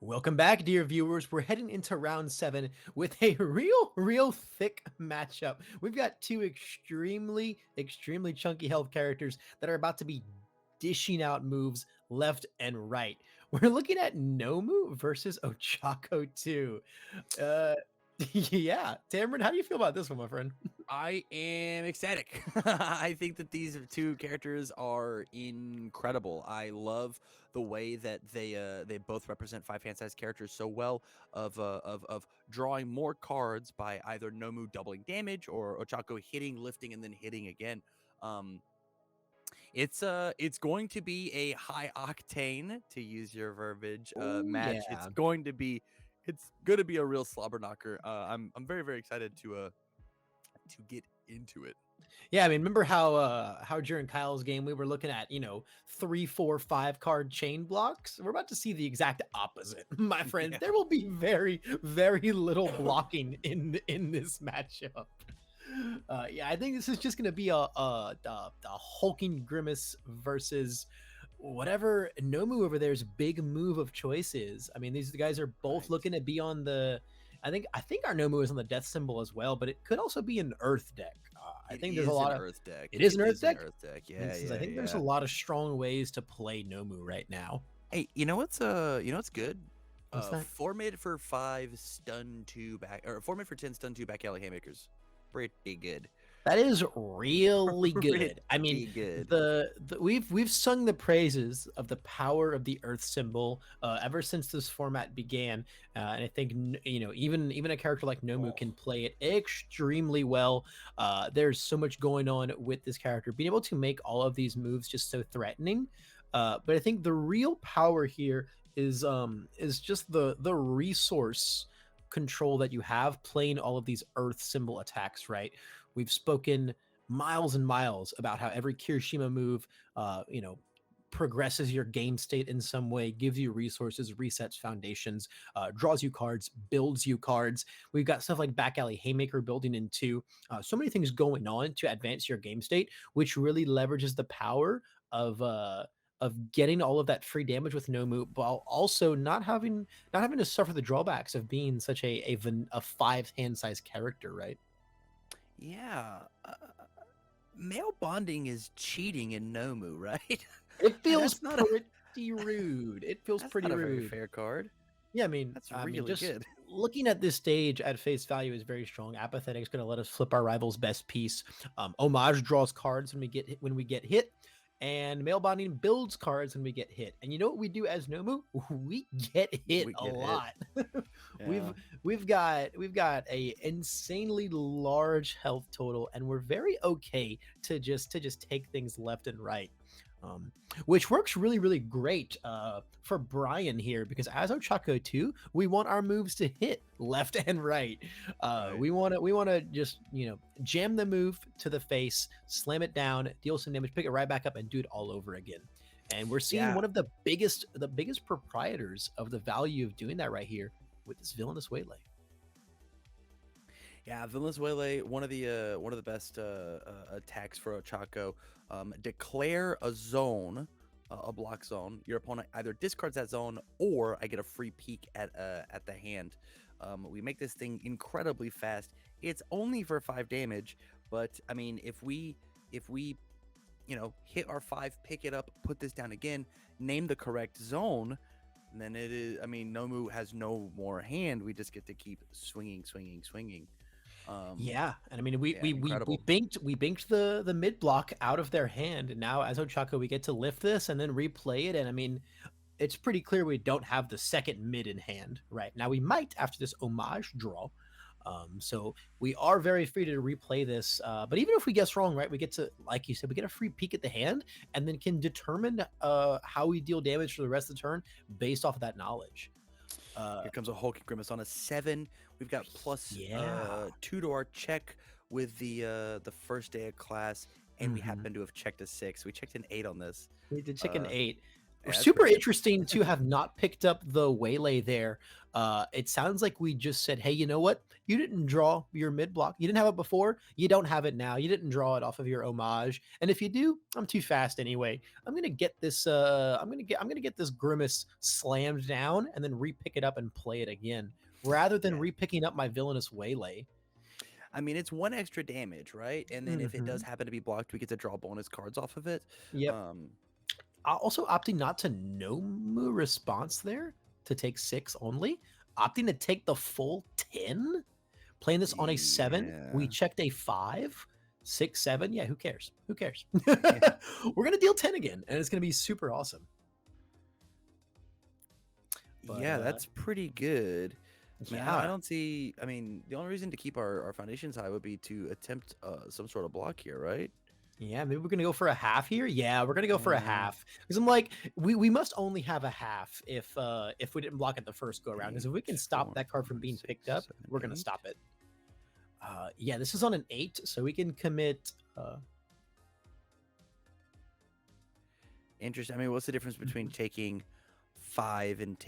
Welcome back, dear viewers. We're heading into round 7 with a real thick matchup. We've got two extremely chunky health characters that are about to be dishing out moves left and right. We're looking at Nomu versus Ochaco 2. Uh, yeah, Tamron, how do you feel about this one, my friend? I am ecstatic. I think that these two characters are incredible. I love the way that they both represent five hand size characters so well. Of drawing more cards by either Nomu doubling damage or Ochako hitting, lifting, and then hitting again. Um, it's going to be a high octane, to use your verbiage, Oh, match. yeah. It's gonna be a real slobber knocker. I'm very excited to get into it. Yeah, I mean, remember how during Kyle's game we were looking at, 3, 4, 5 card chain blocks? We're about to see the exact opposite, my friend. Yeah. There will be very little blocking in this matchup. Yeah, I think this is just gonna be a hulking grimace versus whatever Nomu over there's big move of choice is. I mean, these guys are both Right. looking to be on the. I think our Nomu is on the death symbol as well, but it could also be an Earth deck. I It think there's a is lot an of. Earth deck. It is It an Earth is an deck. Earth deck. And Yeah, since I yeah, think there's a yeah. lot of strong ways to play Nomu right now. Hey, you know what's good? What's that? 4 mid for 5 stun 2 back, or 4 mid for 10 stun 2 back alley haymakers. Pretty good. That is really good. I mean, Pretty good. we've sung the praises of the power of the Earth symbol ever since this format began, and I think even a character like Nomu can play it extremely well. There's so much going on with this character, being able to make all of these moves just so threatening. But I think the real power here is just the resource control that you have playing all of these Earth symbol attacks, right? We've spoken miles and miles about how every Kirishima move, progresses your game state in some way, gives you resources, resets foundations, draws you cards, builds you cards. We've got stuff like Back Alley Haymaker building in too. So many things going on to advance your game state, which really leverages the power of getting all of that free damage with Nomu, while also not having to suffer the drawbacks of being such a 5 hand size character, right? Yeah. Male bonding is cheating in Nomu, right? It feels That's not a pretty rude. It feels that's pretty not a very rude. fair card. Yeah, I mean, That's I mean, really just good. looking at this stage at face value is very strong. Apathetic is going to let us flip our rival's best piece. Homage draws cards when we get hit, and Male Bonding builds cards when we get hit. And you know what we do as Nomu? We get hit We a get hit. lot. we've Yeah. we've got a insanely large health total, and we're very okay to just take things left and right. Um, which works really great for Brian here, because as Ochaco 2, we want our moves to hit left and right. Right. We want to just jam the move to the face, slam it down, deal some damage, pick it right back up, and do it all over again. And we're seeing Yeah. one of the biggest proprietors of the value of doing that right here with this villainous waylay. Yeah, Venezuela, one of the best attacks for Ochaco. Declare a zone, a block zone. Your opponent either discards that zone, or I get a free peek at the hand. We make this thing incredibly fast. It's only for 5 damage, but I mean, if we hit our 5, pick it up, put this down again, name the correct zone, and then it is. I mean, Nomu has no more hand. We just get to keep swinging. Yeah, and I mean we Yeah, we we we incredible. banked the mid block out of their hand, and now as Ochako we get to lift this and then replay it, and I mean it's pretty clear we don't have the second mid in hand right now. We might after this homage draw, so we are very free to replay this. But even if we guess wrong, right, we get to, like you said, we get a free peek at the hand, and then can determine how we deal damage for the rest of the turn based off of that knowledge. Uh, Here comes a hulking grimace on a 7. We've got plus yeah. 2 to our check with the first day of class, and we Mhm. happen to have checked a 6. We checked an 8 on this. We did chicken Uh, 8. yeah, that's Super pretty good. interesting to have not picked up the waylay there. It sounds like we just said, hey, you know what? You didn't draw your mid block. You didn't have it before. You don't have it now. You didn't draw it off of your homage. And if you do, I'm too fast anyway. I'm gonna get this. I'm gonna get this grimace slammed down and then repick it up and play it again, rather than Yeah. repicking up my villainous waylay. I mean, it's 1 extra damage, right? And then if it does Mhm. happen to be blocked, we get to draw bonus cards off of it. Yep. Um, Also opting not to Nomu response there to take 6 only, opting to take the full 10. Playing this on a 7, we yeah. checked a 5, 6, 7. Yeah, who cares? Who cares? Yeah. We're gonna deal 10 again, and it's gonna be super awesome. But Yeah, that's pretty good. I mean, I yeah, don't see. I mean, the only reason to keep our foundations high would be to attempt some sort of block here, right? yeah, maybe we're gonna go for a half here. Yeah, we're gonna go for a Yeah. half because I'm like, we must only have a half if we didn't block it the first go around. Because if we can 8, stop 4, that card from 5, being 6, picked up, 7, we're gonna 8. stop it. Yeah, this is on an 8, so we can commit. Interesting. I mean, what's the difference between taking 5 and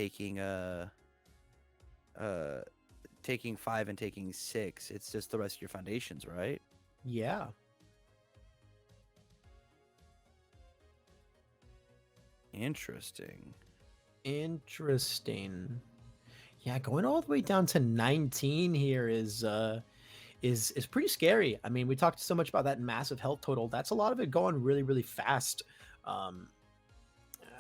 uh taking 5 and taking 6? It's just the rest of your foundations, right? Yeah. Interesting. Interesting. Yeah, going all the way down to 19 here is pretty scary. I mean, we talked so much about that massive health total. That's a lot of it going really, really fast. Um,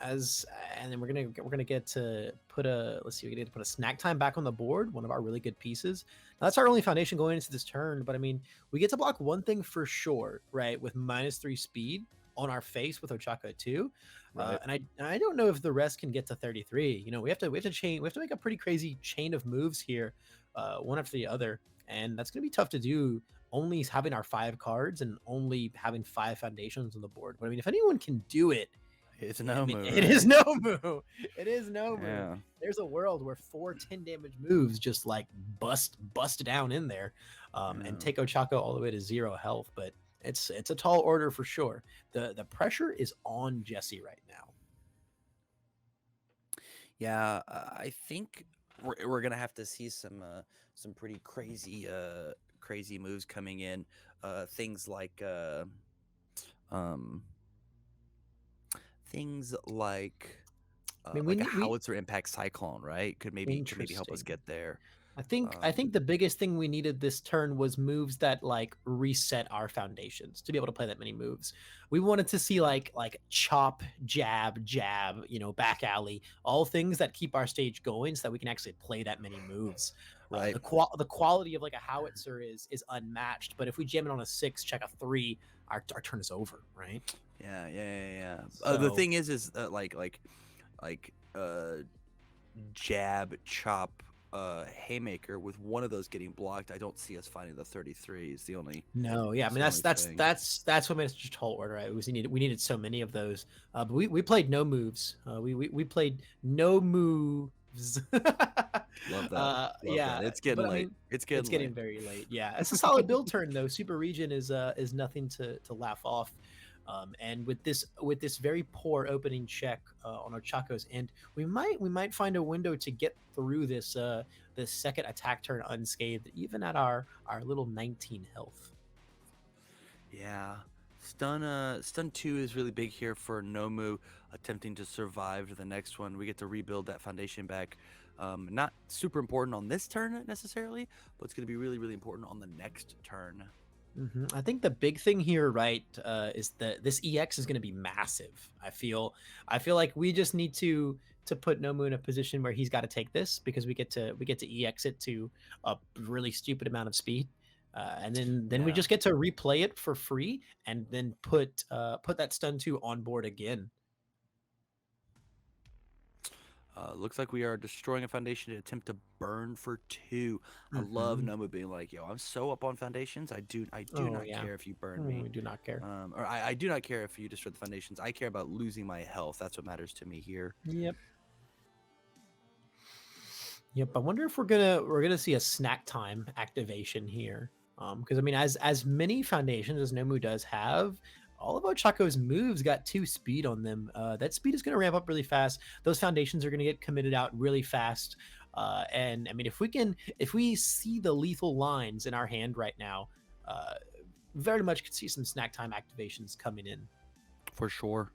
as and then we're gonna get to put a let's see, we get to put a snack time back on the board, one of our really good pieces. Now, that's our only foundation going into this turn, but I mean, we get to block one thing for sure, right? With -3 speed on our face with Ochaco 2. Right. And I don't know if the rest can get to 33. You know, we have to make a pretty crazy chain of moves here, one after the other, and that's gonna be tough to do. Only having our 5 cards and only having 5 foundations on the board. But I mean, if anyone can do it, It's I mean, Nomu, it is right? Nomu. It is Nomu. Yeah. There's a world where 4 10 damage moves just like bust down in there, and Yeah. take Ochaco all the way to 0 health. But it's a tall order for sure. The pressure is on Jesse right now. Yeah, I think we're gonna have to see some pretty crazy moves coming in. Things like um things I mean, like a we howitzer impact cyclone, right? Could maybe help us interesting. get there. I think the biggest thing we needed this turn was moves that like reset our foundations to be able to play that many moves. We wanted to see like chop, jab, back alley, all things that keep our stage going so that we can actually play that many moves. Right. The quality of like a howitzer is unmatched, but if we jam it on a 6, check a 3, our turn is over, right? Yeah. The So thing is like jab, chop, haymaker. With one of those getting blocked, I don't see us finding the 33. Is the only. no, yeah, I That's mean the only thing. that's what made such a tall order. Right? We needed so many of those, but we played no moves. We played no moves. Love that. Love Yeah, that. It's getting but I late. mean, It's it's getting late. getting very late. Yeah, it's a solid build turn though. Super region is nothing to laugh off. And with this very poor opening check on Ochaco's end, we might find a window to get through this second attack turn unscathed, even at our little 19 health. Yeah. Stun 2 is really big here for Nomu, attempting to survive to the next one. We get to rebuild that foundation back. Not super important on this turn necessarily, but it's going to be really, really important on the next turn. I think the big thing here, right, is that this EX is going to be massive. I feel like we just need to put Nomu in a position where he's got to take this because we get to EX it to a really stupid amount of speed, and then we Yeah. just get to replay it for free and then put that stun 2 on board again. Looks like we are destroying a foundation to attempt to burn for 2. I love Mhm. Nomu being like, "Yo, I'm so up on foundations. I do Oh not yeah, care if you burn me, we do not care. or I do not care if you destroy the foundations. I care about losing my health. That's what matters to me here." Yep. Yep. I wonder if we're gonna see a snack time activation here. Because I mean, as many foundations as Nomu does have, all of Ochaco's moves got 2 speed on them. That speed is gonna ramp up really fast. Those foundations are gonna get committed out really fast. And I mean, if we see the lethal lines in our hand right now, very much could see some snack time activations coming in. For sure.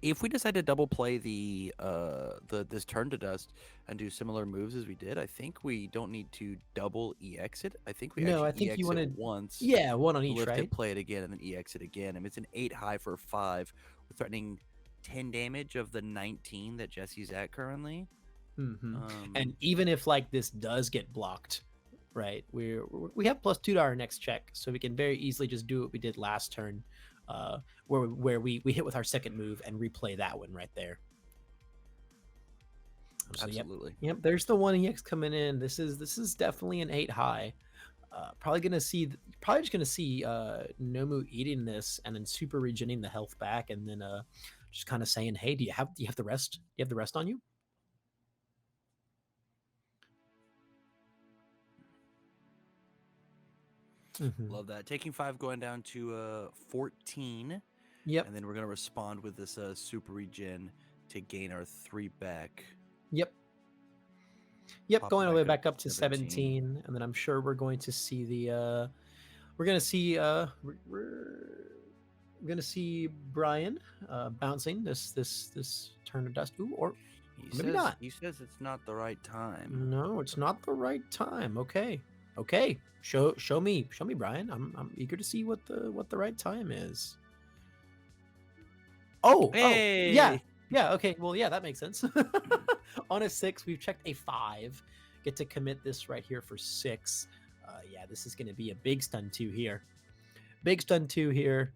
If we decide to double play this turn to dust and do similar moves as we did, I think we don't need to double EX it. I think we No, I actually think you EX it wanted, once, yeah, one on each, lift right? it, play it again, and then EX it again. I mean, it's an 8 high for 5. We're threatening 10 damage of the 19 that Jesse's at currently. Mm-hmm. Um, And even if like this does get blocked, right, we have +2 to our next check, so we can very easily just do what we did last turn, where we hit with our second move and replay that one right there. So absolutely. yep. There's the 1 EX coming in. This is definitely an 8 high. Probably just gonna see Nomu eating this and then super regening the health back, and then just kind of saying, hey, do you have the rest? Do you have the rest on you? Love that. Taking 5, going down to 14. Yep. And then we're going to respond with this super regen to gain our 3 back. Yep. Pop Going all the way back up to 17. 17, and then I'm sure we're going to see the we're gonna see we're gonna see Brian bouncing this turn of dust. Ooh, or maybe not. He says it's not the right time. No, it's not the right time. Okay. Show me, Brian. I'm eager to see what the right time is. Oh, hey! yeah. Okay, well, yeah, that makes sense. On a 6, we've checked a 5. Get to commit this right here for 6. Yeah, this is going to be a big stun 2 here. Big stun 2 here.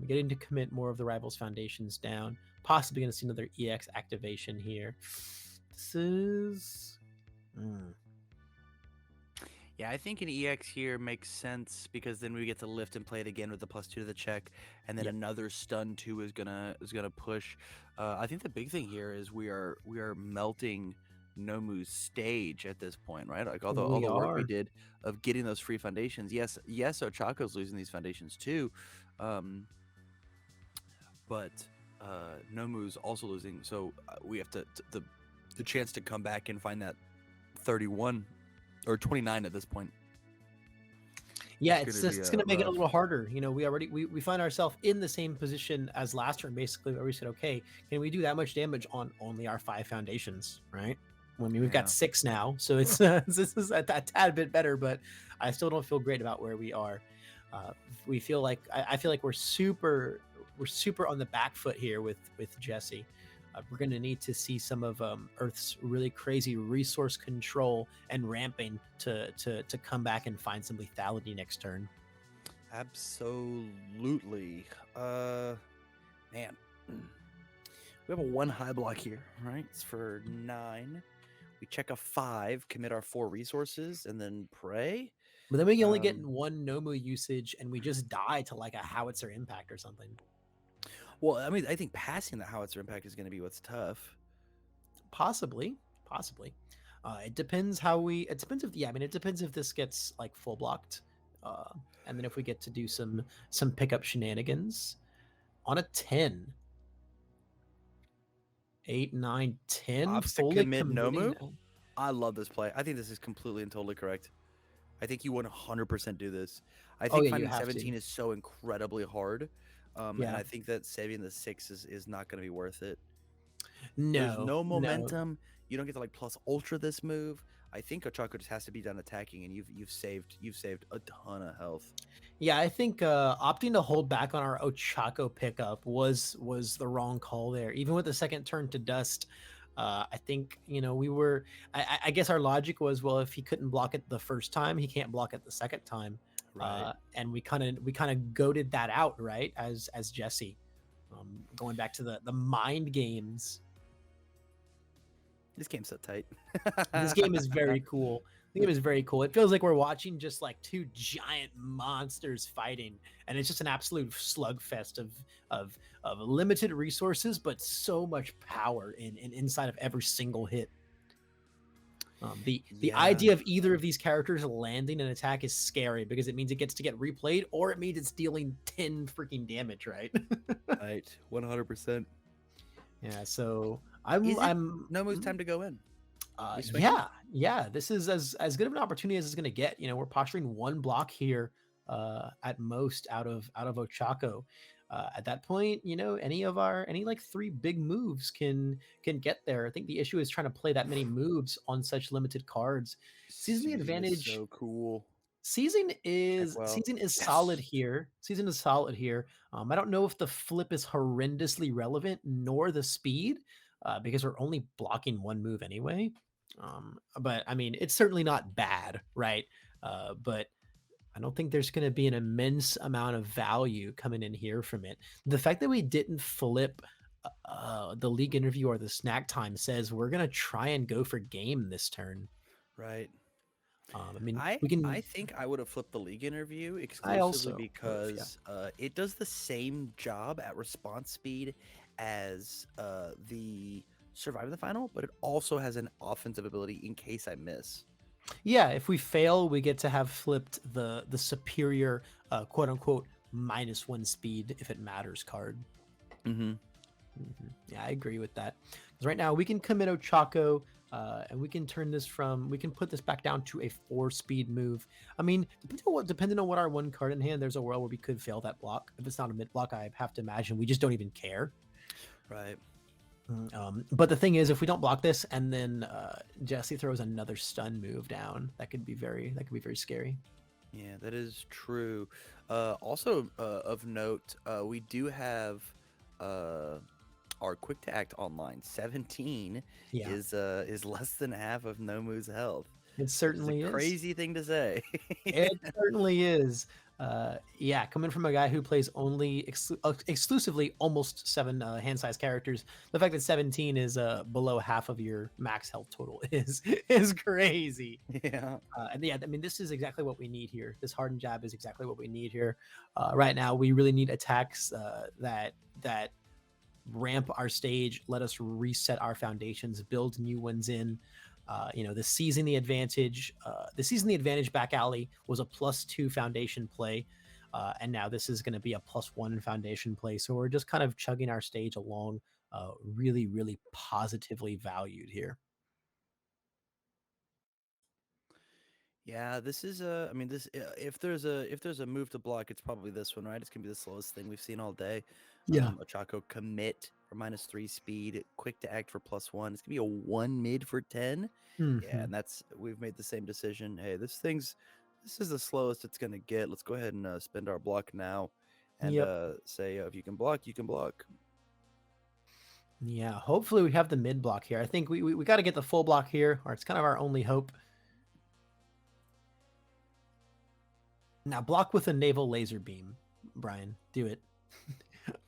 Getting to commit more of the Rivals Foundations down. Possibly going to see another EX activation here. This is... Yeah, I think an EX here makes sense because then we get to lift and play it again with the +2 to the check, and then another stun 2 is gonna push. I think the big thing here is we are melting Nomu's stage at this point, right? Like all the work we did of getting those free foundations. Yes, Ochaco's losing these foundations too, but Nomu's also losing. So we have to the chance to come back and find that 31 or 29 at this point. Yeah, it's gonna make it a little harder. You know, we find ourselves in the same position as last turn, basically, where we said, okay, can we do that much damage on only our 5 foundations, right? I mean, we've got 6 now, so it's this is a tad bit better, but I still don't feel great about where we are. We feel like I feel like we're super on the back foot here with Jesse. We're going to need to see some of Earth's really crazy resource control and ramping to come back and find some lethality next turn. Absolutely. Man, we have a 1 high block here, right? It's for 9. We check a 5, commit our 4 resources, and then pray. But then we only get 1 Nomu usage, and we just die to like a howitzer impact or something. Well, I mean, I think passing the howitzer impact is going to be what's tough. Possibly. It depends it depends if this gets like full blocked, and then if we get to do some pickup shenanigans on a 10, 8, 9, 10 fully commit committing. Nomu. I love this play. I think this is completely and totally correct. I think you 100% do this. I think finding 17 is so incredibly hard. And I think that saving the 6 is not going to be worth it. There's no momentum. You don't get to like plus ultra this move. I think Ochaco just has to be done attacking, and you've saved a ton of health. Yeah, I think opting to hold back on our Ochaco pickup was the wrong call there. Even with the second turn to dust, I think we were. I guess our logic was, well, if he couldn't block it the first time, he can't block it the second time. Right. And we kind of goaded that out, right? As Jesse, going back to the mind games. This game's so tight. This game is very cool. The game is very cool. It feels like we're watching just like 2 giant monsters fighting, and it's just an absolute slugfest of limited resources, but so much power inside of every single hit. The idea of either of these characters landing an attack is scary because it means it gets to get replayed, or it means it's dealing 10 freaking damage, right? Right, 100%. Yeah, so Nomu's time to go in. Yeah, this is as good of an opportunity as it's going to get. We're posturing one block here at most out of Ochaco. At that point, any like three big moves can get there. I think the issue is trying to play that many moves on such limited cards. Season the Seizing is advantage. so cool. Season Check is well. season is solid Yes. here. Season is solid here. I don't know if the flip is horrendously relevant nor the speed, because we're only blocking one move anyway. But I mean, it's certainly not bad, right? But I don't think there's going to be an immense amount of value coming in here from it. The fact that we didn't flip the league interview or the snack time says we're going to try and go for game this turn. Right. I mean, I we can. I think I would have flipped the league interview I exclusively also would have, yeah. because it does the same job at response speed as the survive the final, but it also has an offensive ability in case I miss. Yeah, if we fail, we get to have flipped the superior quote unquote -1 speed if it matters card. Mm-hmm. Yeah, I agree with that. Because right now we can commit Ochaco, and we can we can put this back down to a 4-speed move. I mean, depending on what our one card in hand, there's a world where we could fail that block. If it's not a mid block, I have to imagine we just don't even care. Right. But the thing is, if we don't block this, and then Jesse throws another stun move down, that could be very scary. Yeah, that is true. Also, of note, we do have our quick to act online. 17 Yeah, is less than half of Nomu's health, it which is a certainly is. crazy thing to say. It certainly is. Yeah, coming from a guy who plays only exclusively almost 7 hand-sized characters, the fact that 17 is below half of your max health total is crazy. Yeah. And yeah, I mean, this is exactly what we need here. This hardened jab is exactly what we need here. Right now, we really need attacks that ramp our stage, let us reset our foundations, build new ones in. The season the advantage back alley was a +2 foundation play, and now this is going to be a +1 foundation play. So we're just kind of chugging our stage along, really, really positively valued here. Yeah, this is I mean, this if there's a move to block, it's probably this one, right? It's gonna be the slowest thing we've seen all day. Yeah. Ochaco commit for -3 speed, quick to act for +1. It's gonna be a 1 mid for 10. Yeah, Hmm. and we've made the same decision. Hey, this is the slowest it's gonna get. Let's go ahead and spend our block now, and Yep. say if you can block, you can block. Yeah. Hopefully we have the mid block here. I think we got to get the full block here, or it's kind of our only hope. Now block with a naval laser beam, Brian. Do it.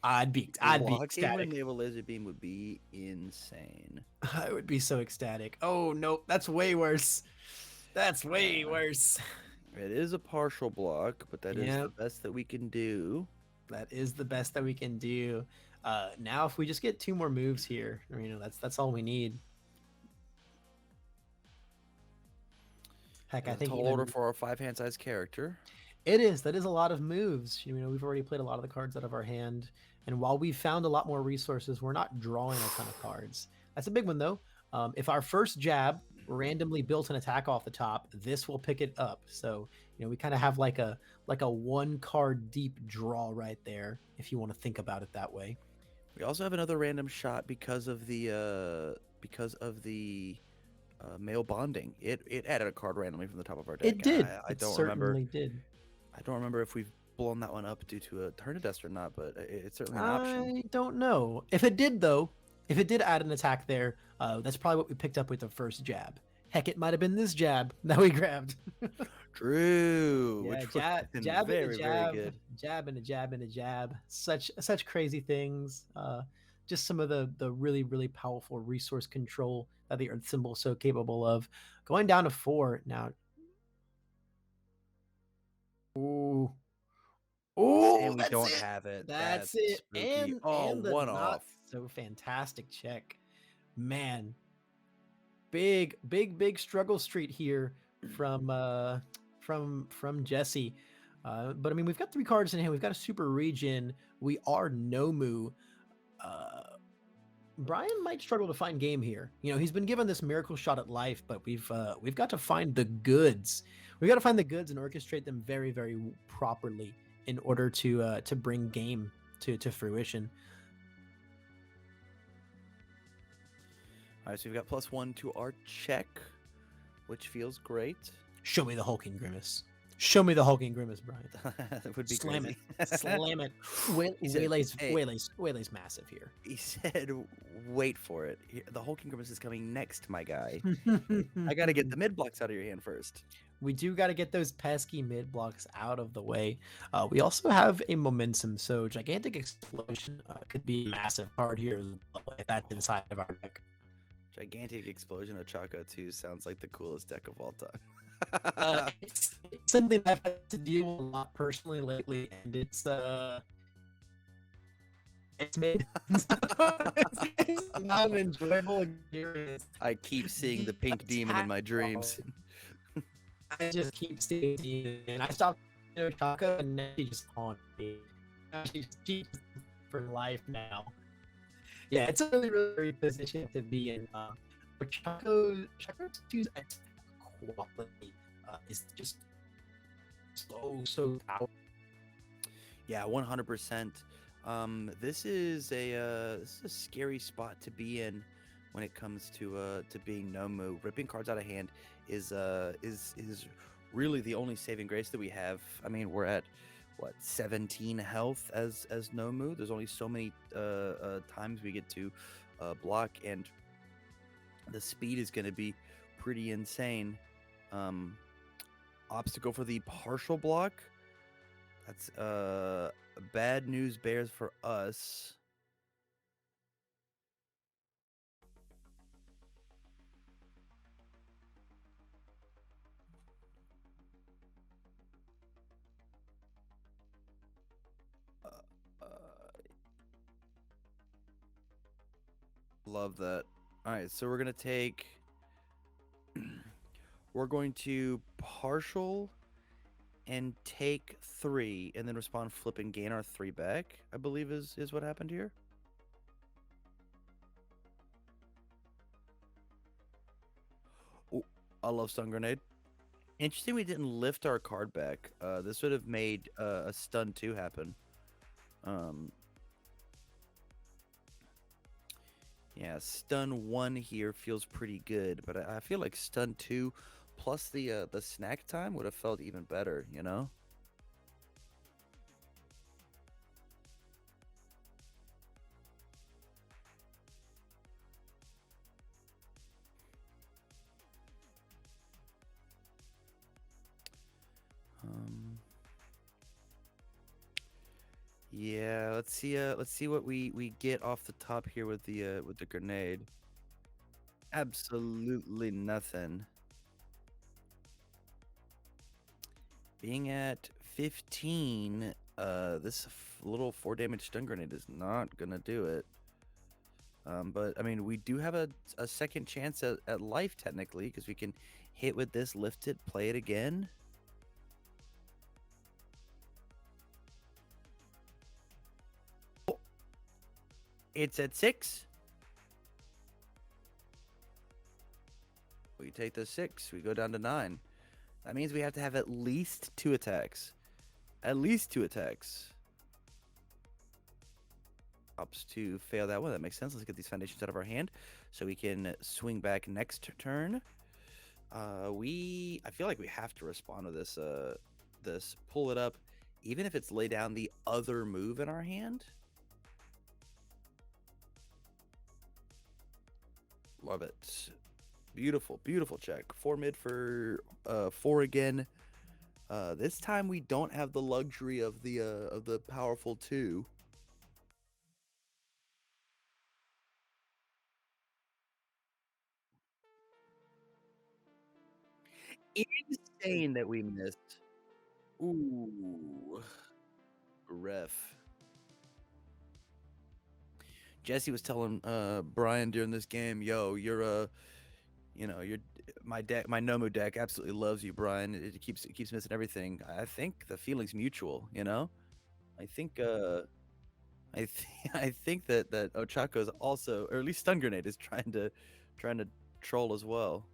I'd be Blocking with ecstatic. naval laser beam would be insane. I would be so ecstatic. Oh no, that's way worse. That's way Uh, worse. It is a partial block, but that is Yeah, the best that we can do. that is the best that we can do. Now if we just get 2 more moves here, that's all we need. Heck, I That's a think tall order even for our 5 hand size character. it is. That is a lot of moves. We've already played a lot of the cards out of our hand, and while we've found a lot more resources, we're not drawing a ton of cards. That's a big one though. If our first jab randomly built an attack off the top, this will pick it up. So we kind of have like a 1 card deep draw right there, if you want to think about it that way. We also have another random shot because of the male bonding. It added a card randomly from the top of our deck. It did. I It don't remember. certainly did. I don't remember if we've blown that one up due to a Turnidust or not, but it's certainly an option. I don't know. If it did though, if it did add an attack there, that's probably what we picked up with the first jab. Heck, it might have been this jab that we grabbed. True. Yeah, Which would have been jab and a very, very jab, good. jab and a jab and a jab. Such crazy things. Just some of the really really powerful resource control that the Earth symbol is so capable of. Going down to 4 now. Ooh, ooh, And we that's don't it. have it. That's That's it. spooky. Oh, And the one not off. so fantastic check, man. Big struggle street here from Jesse. But I mean, we've got 3 cards in hand. We've got a super region. We are Nomu. Uh, Brian might struggle to find game here. You know, he's been given this miracle shot at life, but we've got to find the goods. We've got to find the goods and orchestrate them very, very properly in order to bring game to fruition. All right, so we've got +1 to our check, which feels great. Show me the hulking grimace. Show me the hulking grimace, Brian. That would be Slam crazy. it. Slam it. He said, hey, Waylay's massive here. he said, wait for it. The hulking grimace is coming next, my guy. I got to get the mid blocks out of your hand first. We do got to get those pesky mid blocks out of the way. We also have a momentum, so gigantic explosion could be a massive card here if that's inside of our deck. Gigantic explosion Ochaco 2 sounds like the coolest deck of all time. It's something I've had to deal with a lot personally lately, and it's made it's not an enjoyable experience. I keep seeing the pink demon in my dreams. I just keep seeing it, and I stopped Ochaco, and now she just haunts me. She's for life now. Yeah, it's a really, really great position to be in. Ochaco's quality is just so powerful. Yeah, 100%. This is a scary spot to be in when it comes to being Nomu. Ripping cards out of hand is really the only saving grace that we have. I mean, we're at what 17 health as Nomu. There's only so many times we get to block, and the speed is going to be pretty insane. Obstacle for the partial block. That's bad news bears for us. Love that. All right, so we're gonna take. We're going to partial and take 3, and then respond, flip, and gain our 3 back. I believe is what happened here. Oh, I love stun grenade. Interesting, we didn't lift our card back. This would have made a stun 2 happen. Yeah, stun 1 here feels pretty good, but I feel like stun 2 plus the snack time would have felt even better, you know? Yeah, let's see what we get off the top here with the grenade. Absolutely nothing. Being at 15, this little 4 damage stun grenade is not gonna do it. But I mean, we do have a second chance at life technically, because we can hit with this, lift it, play it again. It's at 6. We take the 6. We go down to 9. That means we have to have at least 2 attacks. At least 2 attacks. Opts to fail that one. That makes sense. Let's get these foundations out of our hand so we can swing back next turn. I feel like we have to respond to this. This pull it up, even if it's lay down the other move in our hand. Love it. Beautiful, beautiful check. 4 mid for 4 again. This time we don't have the luxury of the powerful 2. Insane that we missed. Ooh, ref. Jesse was telling Brian during this game, "Yo, you're my Nomu deck absolutely loves you, Brian. It keeps missing everything. I think the feeling's mutual, you know. I think I think that Ochaco is also, or at least Stun Grenade is trying to troll as well.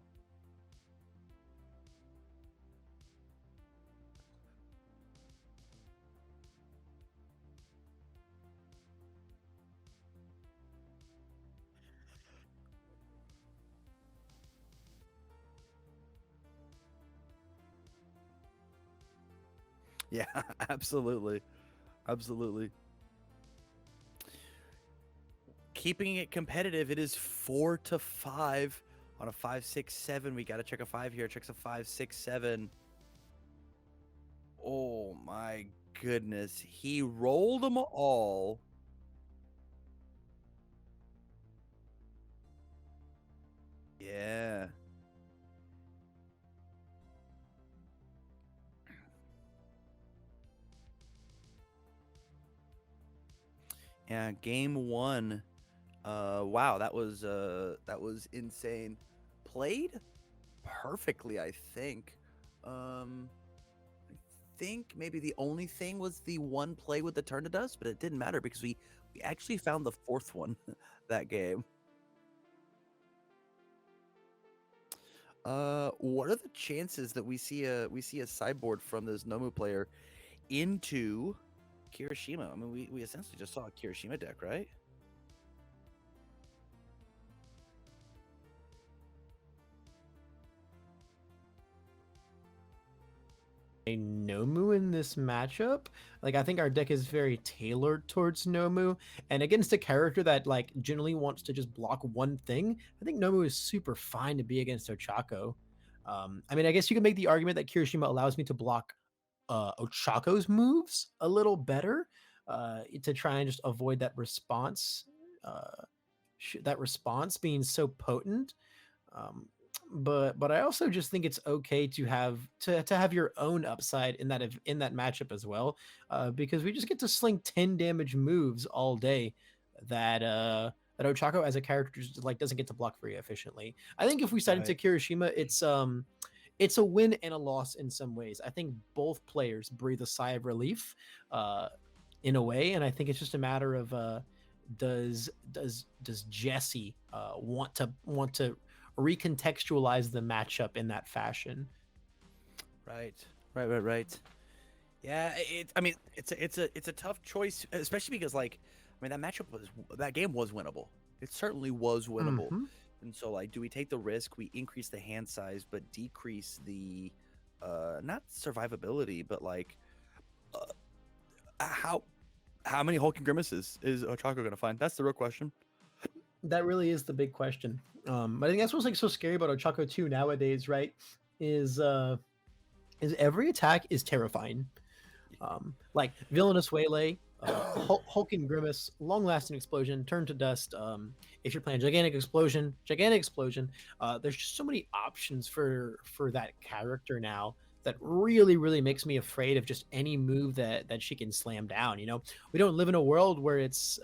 Yeah, absolutely, absolutely. Keeping it competitive, it is 4-5 on a 5-6-7. We got to check a 5 here. Checks a 5-6-7. Oh my goodness. He rolled them all. Yeah. Yeah, game 1. Wow, that was insane. Played perfectly, I think. I think maybe the only thing was the one play with the turn to dust, but it didn't matter because we actually found the fourth one that game. What are the chances that we see a sideboard from this Nomu player into Kirishima? I mean, we essentially just saw a Kirishima deck, right? A Nomu in this matchup. Like I think our deck is very tailored towards Nomu, and against a character that like generally wants to just block one thing. I think Nomu is super fine to be against Ochaco. I mean, I guess you could make the argument that Kirishima allows me to block Ochaco's moves a little better to try and just avoid that response. That response being so potent. Um, but I also just think it's okay to have your own upside in that matchup as well, because we just get to sling 10 damage moves all day that Ochako as a character just like doesn't get to block very efficiently. I think if we side into Right. Kirishima, it's a win and a loss in some ways. I think both players breathe a sigh of relief, uh, in a way, and I think it's just a matter of does Jesse want to recontextualize the matchup in that fashion? Right. Right. Yeah, I mean, it's a tough choice, especially because like, I mean, that game was winnable. It certainly was winnable. Mm-hmm. And so like, do we take the risk? We increase the hand size, but decrease the, not survivability, but like, uh, how how many hulking grimaces is Ochaco gonna find? That's the real question. That really is the big question. But I think that's what's like so scary about Ochako 2 nowadays, right? Is uh is every attack is terrifying. Like Villainous Waylay, Hulking Grimace, Long Lasting Explosion, Turn to Dust. If you're playing Gigantic Explosion. There's just so many options for that character now that really makes me afraid of just any move that she can slam down. You know, we don't live in a world where it's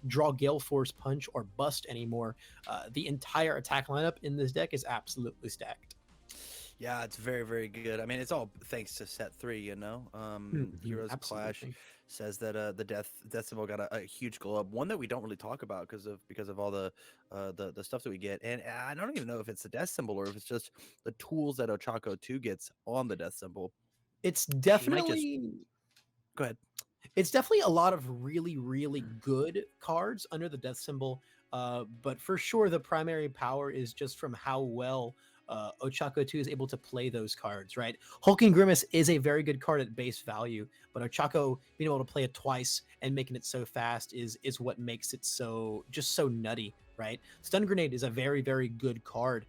draw Gale Force Punch or bust anymore. The entire attack lineup in this deck is absolutely stacked. Yeah, it's very good. I mean, it's all thanks to set 3, you know. Mhm, Heroes Clash absolutely. says that the death symbol got a huge glow up, one that we don't really talk about because of all the stuff that we get. And I don't even know if it's the death symbol or if it's just the tools that Ochaco 2 gets on the death symbol. It's She might just definitely go ahead. it's definitely a lot of really good cards under the death symbol. But for sure, the primary power is just from how well Ochako 2 is able to play those cards, right? Hulking Grimace is a very good card at base value, but Ochako being able to play it twice and making it so fast is what makes it so nutty, right? Stun Grenade is a very good card.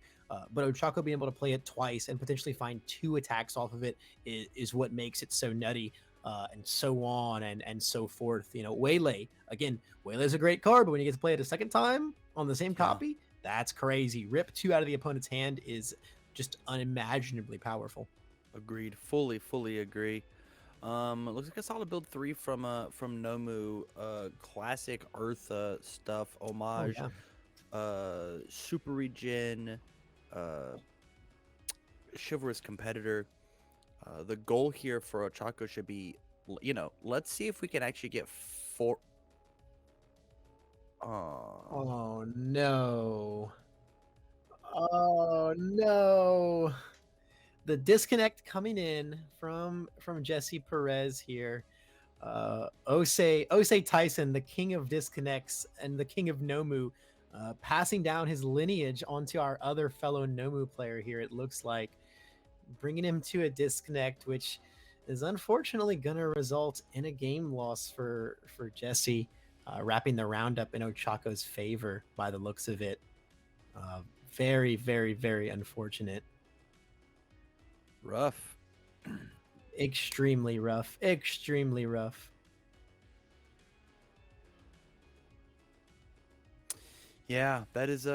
But Ochako being able to play it twice and potentially find 2 attacks off of it is what makes it so nutty, and so on and so forth. You know, Waylay again. Waylay's a great card, but when you get to play it a second time on the same Yeah, copy, that's crazy. Rip 2 out of the opponent's hand is just unimaginably powerful. agreed. Fully agree. Looks like a solid build 3 from Nomu. Classic Eartha stuff, Oh homage, yeah, super regen, uh, chivalrous competitor. The goal here for Ochako should be, let's see if we can actually get four. Oh, Oh no. Oh no. The disconnect coming in from Jesse Perez here. Osei Tyson, the king of disconnects and the king of Nomu, passing down his lineage onto our other fellow Nomu player here. It looks like bringing him to a disconnect, which is unfortunately going to result in a game loss for Jesse, wrapping the roundup in Ochaco's favor by the looks of it. Very, very, very unfortunate. rough. Extremely rough. Extremely rough. Yeah, that is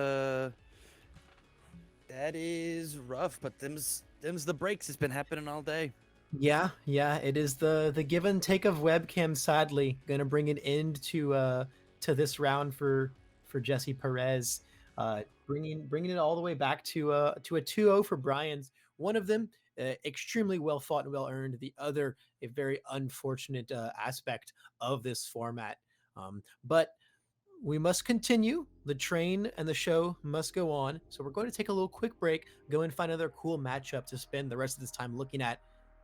rough, but them's the breaks. It's been happening all day. Yeah, it is the give and take of webcam. Sadly, gonna bring an end to this round for Jesse Perez, bringing it all the way back to a 2-0 for Brian's. One of them extremely well fought and well earned. The other a very unfortunate aspect of this format. But we must continue. The train and the show must go on. So we're going to take a little quick break, go and find another cool matchup to spend the rest of this time looking at.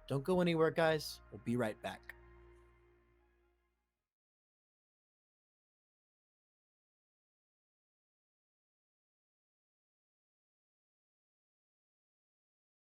Don't go anywhere, guys. We'll be right back.